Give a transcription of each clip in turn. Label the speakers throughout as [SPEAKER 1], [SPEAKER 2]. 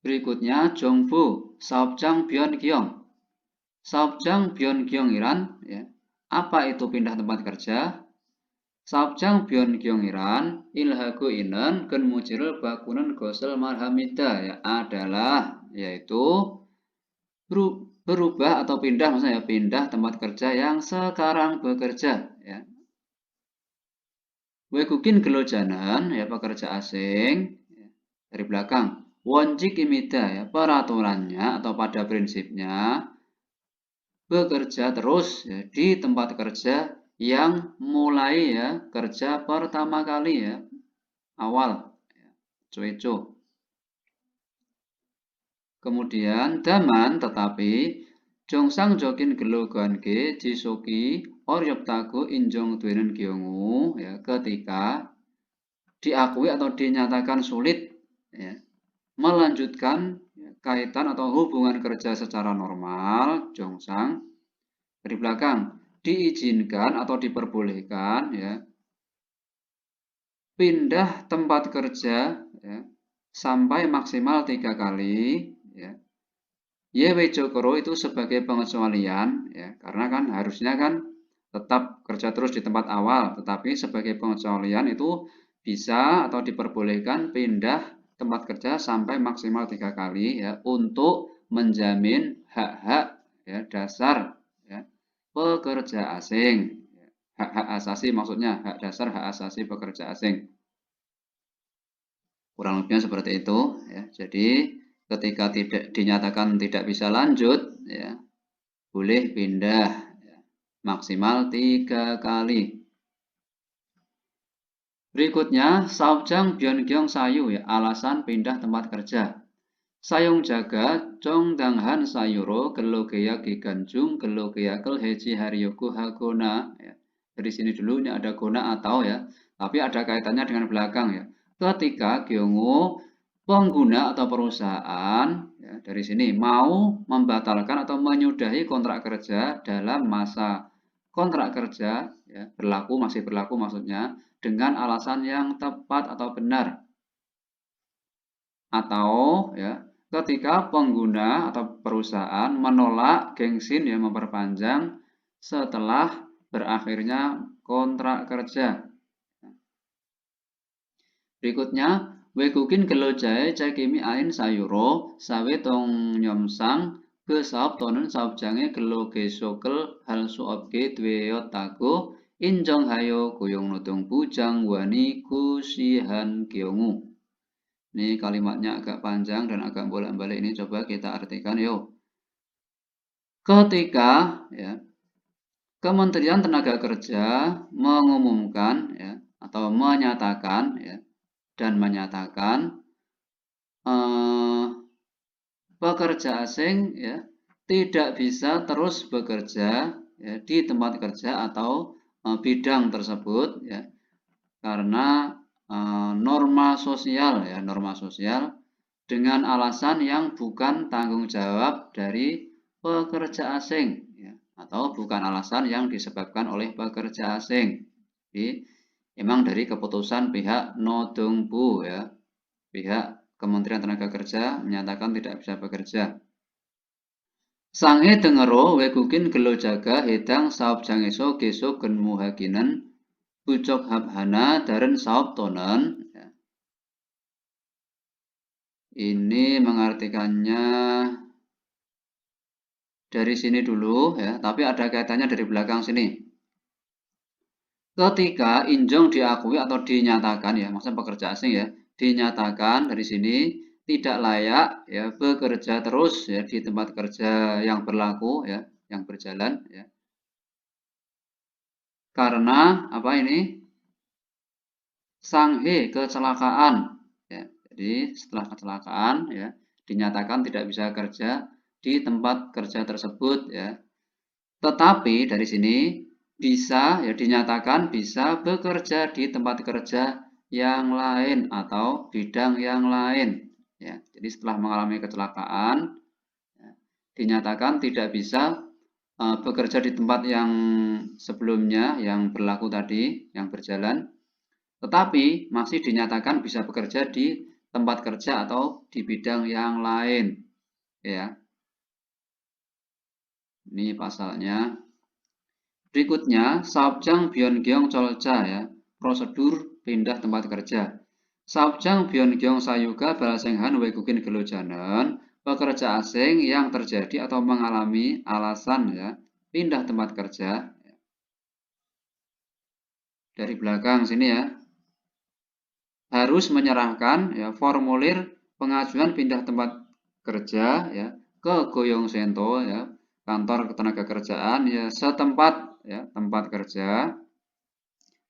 [SPEAKER 1] Berikutnya Jongbu, Saopjang Byeongyong. Saopjang Byeongyongiran, ya. Apa itu pindah tempat kerja? Saopjang Byeongyongiran ilhagu inen ken mujirul bakunan gosel marhamida, ya, adalah yaitu berubah atau pindah, maksudnya pindah tempat kerja yang sekarang bekerja, ya. Wegukin gelojanan, ya, pekerja asing, ya, dari belakang. Wonjik imida, ya, peraturannya atau pada prinsipnya bekerja terus, ya, di tempat kerja yang mulai, ya, kerja pertama kali, ya, awal, ya, cueco. Kemudian daman tetapi jongsang jokin gelogan ge jisoki oryoptaku injong duenen gyongu, ya, ketika diakui atau dinyatakan sulit, ya, melanjutkan, ya, kaitan atau hubungan kerja secara normal, jongsang dari belakang diizinkan atau diperbolehkan, ya, pindah tempat kerja, ya, sampai maksimal 3 kali, ya. Yewejokoro itu sebagai pengecualian, ya, karena kan harusnya kan tetap kerja terus di tempat awal, tetapi sebagai pengecualian itu bisa atau diperbolehkan pindah tempat kerja sampai maksimal 3 kali, ya, untuk menjamin hak-hak, ya, dasar, ya, pekerja asing. Hak-hak asasi maksudnya, hak dasar, hak asasi pekerja asing. Kurang lebihnya seperti itu, ya. Jadi ketika tidak dinyatakan tidak bisa lanjut, ya, boleh pindah, ya, maksimal 3 kali. Berikutnya Saopjang Byeongyong Sayu, ya, alasan pindah tempat kerja. Sayong jaga Chong Danghan Sayuro Gelogeya Giganjung Gelogeya Kel Heji Haryoku Hagona, ya. Dari sini dulu ini ada gona atau, ya, tapi ada kaitannya dengan belakang, ya. Ketika Gyeongu pengguna atau perusahaan, ya, dari sini mau membatalkan atau menyudahi kontrak kerja dalam masa kontrak kerja, ya, masih berlaku maksudnya dengan alasan yang tepat atau benar, atau, ya, ketika pengguna atau perusahaan menolak gengsin, ya, memperpanjang setelah berakhirnya kontrak kerja. Berikutnya Wegukin gelojae cekimi ain sayuro sawe tong nyomsang ke saop tonen saopjange gelo gesokel hal suopge dweyot tago injong hayo goyong nodong bujang wani kusihan gyongu. Ini kalimatnya agak panjang dan agak bolak-balik, ini coba kita artikan yuk. Ketika, ya, Kementerian Tenaga Kerja mengumumkan, ya, atau menyatakan, ya, dan menyatakan pekerja asing, ya, tidak bisa terus bekerja, ya, di tempat kerja atau bidang tersebut, ya, karena norma sosial, ya, norma sosial dengan alasan yang bukan tanggung jawab dari pekerja asing, ya, atau bukan alasan yang disebabkan oleh pekerja asing. Jadi memang dari keputusan pihak Nodongbu, ya, pihak Kementerian Tenaga Kerja menyatakan tidak bisa bekerja. Sange dengero wegukin gelo jaga hedang saop jangeso geso genmu hakinan bucok habhana daren saop tonen. Ya. Ini mengartikannya dari sini dulu, ya, tapi ada kaitannya dari belakang sini. Ketika injong diakui atau dinyatakan, ya, maksudnya pekerja asing, ya, dinyatakan dari sini tidak layak, ya, bekerja terus, ya, di tempat kerja yang berlaku, ya, yang berjalan, ya. Karena apa ini? Sanghe kecelakaan, ya. Jadi setelah kecelakaan, ya, dinyatakan tidak bisa kerja di tempat kerja tersebut, ya. Tetapi dari sini bisa, ya, dinyatakan bisa bekerja di tempat kerja yang lain atau bidang yang lain, ya. Jadi setelah mengalami kecelakaan, ya, dinyatakan tidak bisa bekerja di tempat yang sebelumnya yang berlaku tadi, yang berjalan, tetapi masih dinyatakan bisa bekerja di tempat kerja atau di bidang yang lain. Ya, ini pasalnya. Berikutnya, Sabjang Byongyong Cholja ya, prosedur pindah tempat kerja. Sabjang Byongyong Sayuga Balasenghan Wegukin Gelojanan, pekerja asing yang terjadi atau mengalami alasan ya pindah tempat kerja. Dari belakang sini ya, harus menyerahkan ya formulir pengajuan pindah tempat kerja ya ke Goyong Sento ya, kantor ketenagakerjaan ya setempat ya tempat kerja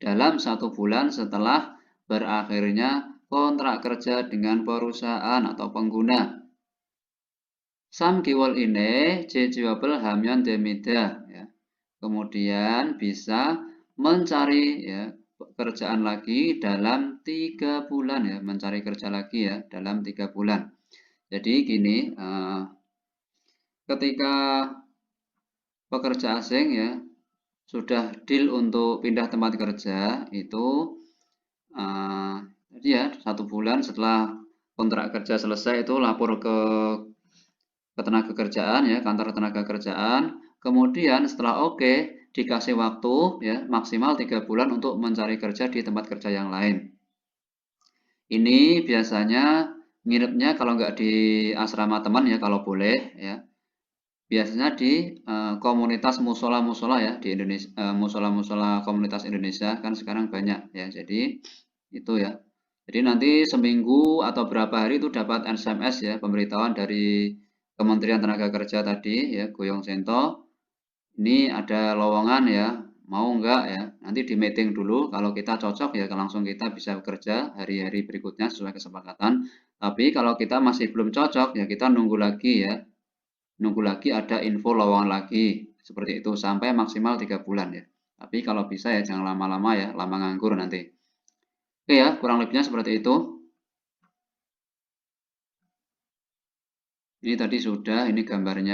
[SPEAKER 1] dalam 1 bulan setelah berakhirnya kontrak kerja dengan perusahaan atau pengguna. Samgiwol ini jejuabel hamyon demida ya. Kemudian bisa mencari ya pekerjaan lagi dalam 3 bulan ya, mencari kerja lagi ya dalam 3 bulan. Jadi gini, ketika pekerja asing ya sudah deal untuk pindah tempat kerja itu jadi ya 1 bulan setelah kontrak kerja selesai itu lapor ke ketenagakerjaan ya, kantor ketenagakerjaan. Kemudian setelah oke, dikasih waktu ya maksimal 3 bulan untuk mencari kerja di tempat kerja yang lain. Ini biasanya nginepnya kalau nggak di asrama teman ya kalau boleh ya. Biasanya di komunitas musola-musola ya di Indonesia, musola-musola komunitas Indonesia kan sekarang banyak ya. Jadi itu ya. Jadi nanti seminggu atau berapa hari itu dapat SMS ya pemberitahuan dari Kementerian Tenaga Kerja tadi ya Goyong Sento. Ini ada lowongan ya, mau enggak ya? Nanti di meeting dulu kalau kita cocok ya langsung kita bisa bekerja hari-hari berikutnya sesuai kesepakatan. Tapi kalau kita masih belum cocok ya kita nunggu lagi ya. Nunggu lagi ada info lowongan lagi seperti itu sampai maksimal 3 bulan ya. Tapi kalau bisa ya jangan lama-lama ya, lama nganggur nanti. Oke ya, kurang lebihnya seperti itu. Ini tadi sudah, ini gambarnya.